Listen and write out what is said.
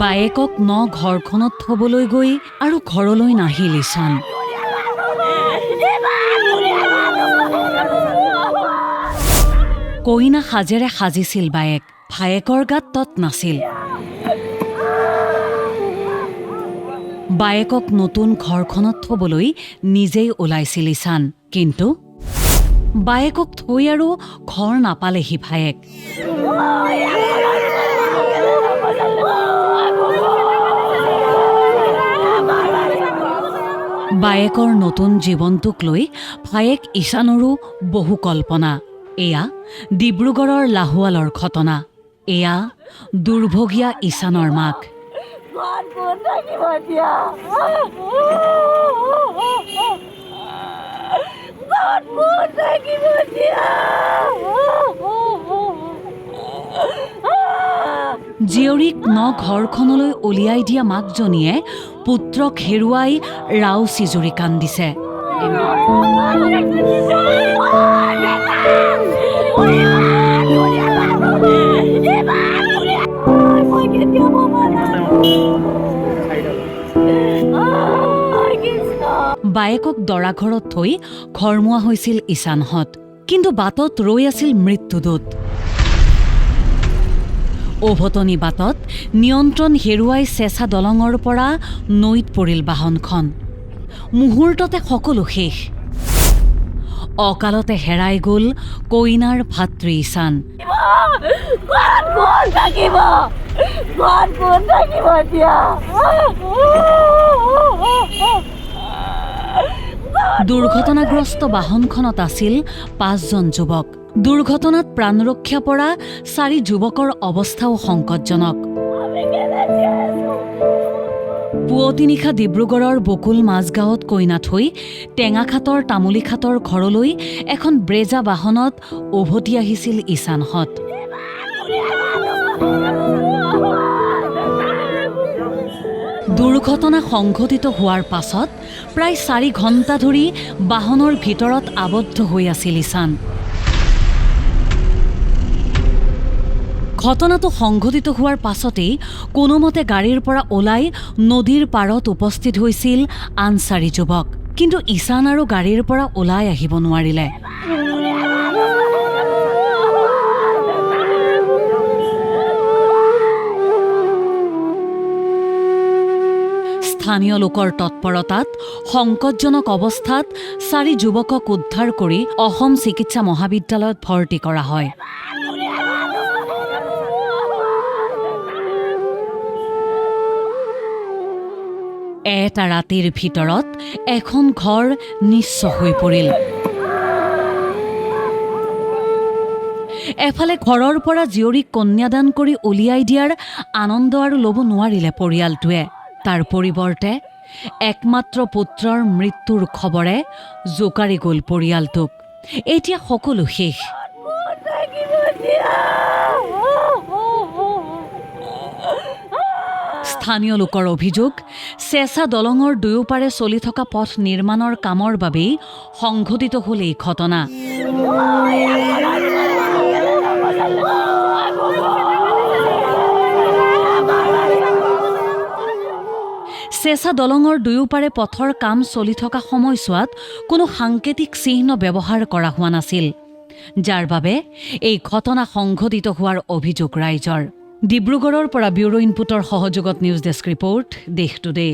বায়েকক ঘৰখনত থবলৈ গৈ আৰু ঘৰলৈ নাহিল ঈশান। কইনা সাজেৰে সাজিছিল বায়েক, ভায়েকৰ গাত তত নাছিল। বায়েকক নতুন ঘৰখনত থবলৈ নিজেই ওলাইছিল ঈশান, কিন্তু বায়েকক থৈ আৰু ঘৰ নাপালেহি ভায়েক। বায়েকৰ নতুন জীৱনটোক লৈ ভায়েক ঈশানৰো বহু কল্পনা। এয়া ডিব্ৰুগড়ৰ লাহোৱালৰ ঘটনা। এয়া দুৰ্ভগীয়া ঈশানৰ মাক। জীয়ৰীক ঘৰখনলৈ উলিয়াই দিয়া মাকজনীয়ে পুত্ৰক হেৰুৱাই ৰাও চিজুৰি কান্দিছে। বায়েকক দৰাঘৰত থৈ ঘৰমুৱা হৈছিল ঈশানহঁত, কিন্তু বাটত ৰৈ আছিল মৃত্যুদূত। উভতনি বাটত নিয়ন্ত্ৰণ হেৰুৱাই চেঁচা দলঙৰ পৰা নৈত পৰিল বাহনখন। মুহূৰ্ততে সকলো শেষ। অকালতে হেৰাই গ'ল কইনাৰ ভাতৃ ঈশান। দুৰ্ঘটনাগ্ৰস্ত বাহনখনত আছিল 5জন যুৱক। দুৰ্ঘটনাত প্ৰাণৰক্ষা পৰা 4 যুৱকৰ অৱস্থাও সংকটজনক। পুৱতি নিশা ডিব্ৰুগড়ৰ বকুল মাজগাঁৱত কইনা থৈ টেঙাখাটৰ তামুলীখাটৰ ঘৰলৈ এখন ব্ৰেজা বাহনত উভতি আহিছিল ঈশানহঁত। দুৰ্ঘটনা সংঘটিত হোৱাৰ পাছত প্ৰায় 4 ঘণ্টা ধৰি বাহনৰ ভিতৰত আবদ্ধ হৈ আছিল ঈশান। ঘটনাটো সংঘটিত হোৱাৰ পাছতেই কোনোমতে গাড়ীৰ পৰা ওলাই নদীৰ পাৰত উপস্থিত হৈছিল আন 4 যুৱক, কিন্তু ঈশান আৰু গাড়ীৰ পৰা ওলাই আহিব নোৱাৰিলে। স্থানীয় লোকৰ তৎপৰতাত সংকটজনক অৱস্থাত 4 যুৱকক উদ্ধাৰ কৰি অসম চিকিৎসা মহাবিদ্যালয়ত ভৰ্তি কৰা হয়। এটা ৰাতিৰ ভিতৰত এখন ঘৰ নিঃস্ব হৈ পৰিল। এফালে ঘৰৰ পৰা জীয়ৰীক কন্যাদান কৰি উলিয়াই দিয়াৰ আনন্দ আৰু ল'ব নোৱাৰিলে পৰিয়ালটোৱে। তাৰ পৰিৱৰ্তে একমাত্ৰ পুত্ৰৰ মৃত্যুৰ খবৰে জোকাৰি গ'ল পৰিয়ালটোক। এতিয়া সকলো শেষ। স্থানীয় লোকৰ অভিযোগ, চেঁচা দলঙৰ দুয়োপাৰে চলি থকা পথ নিৰ্মাণৰ কামৰ বাবেই সংঘটিত হ'ল এই ঘটনা। চেঁচা দলঙৰ দুয়োপাৰে পথৰ কাম চলি থকা সময়ছোৱাত কোনো সাংকেতিক চিহ্ন ব্যৱহাৰ কৰা হোৱা নাছিল, যাৰ বাবে এই ঘটনা সংঘটিত হোৱাৰ অভিযোগ ৰাইজৰ। ডিব্ৰুগড়ৰ পৰা ব্যুৰো ইনপুটৰ সহযোগত নিউজ ডেস্ক ৰিপৰ্ট, দেশ টুডে।